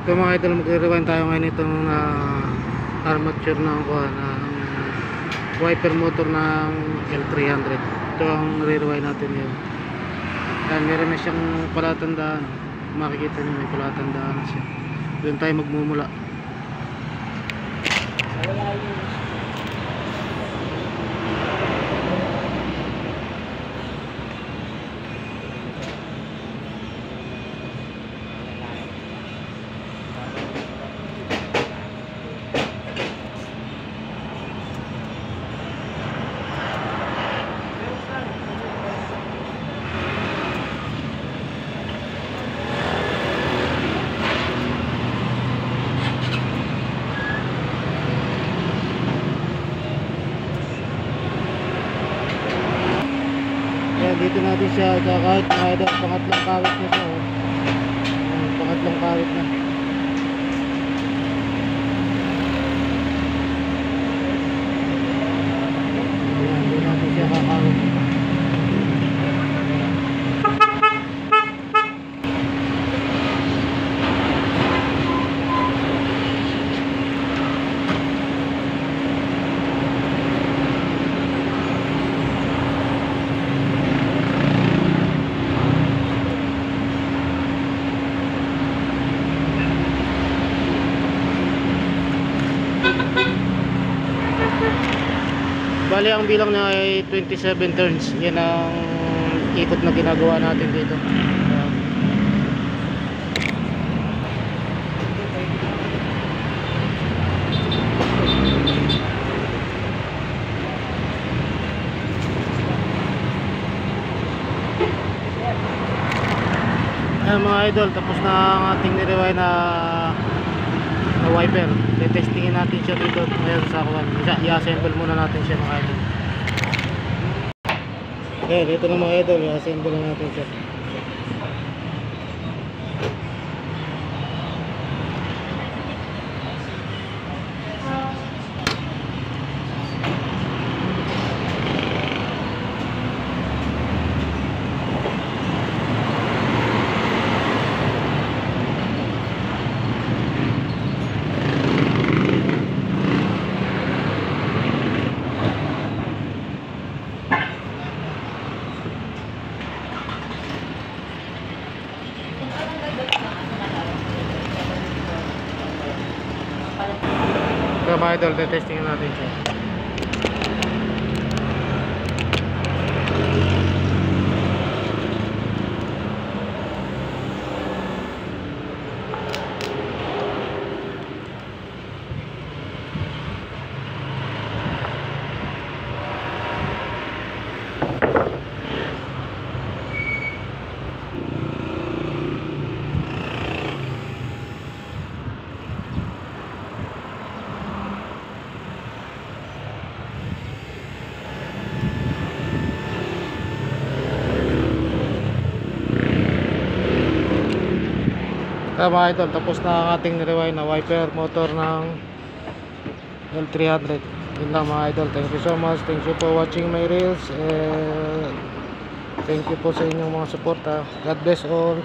So mga idol, magre-rewind tayo ngayon itong armature ng wiper motor ng L300. Ito ang re-rewind natin yun. Yan, meron na siyang palatandaan. Makikita nyo may palatandaan na siya. Doon tayo magmumula. Dito natin siya kahit pangatlong kawit na siya, oh. Pangatlong kawit na. Ayan, dito natin siya kakawit. Bali ang bilang niya ay 27 turns. Yan ang ikot na ginagawa natin dito. Ayan mga idol, tapos na ang ating nirewind na wiper. Testingin natin siya dito ngayon sa kuwan. I-assemble muna natin siya mga idol. Okay, dito na mga idol, i-assemble natin siya. So mga idol, testingin natin siya. Mga idol, tapos na ang ating rewind na wiper motor ng L300. Yun lang mga idol, thank you so much, thank you for watching my reels, and thank you po sa inyong mga suporta. God bless all.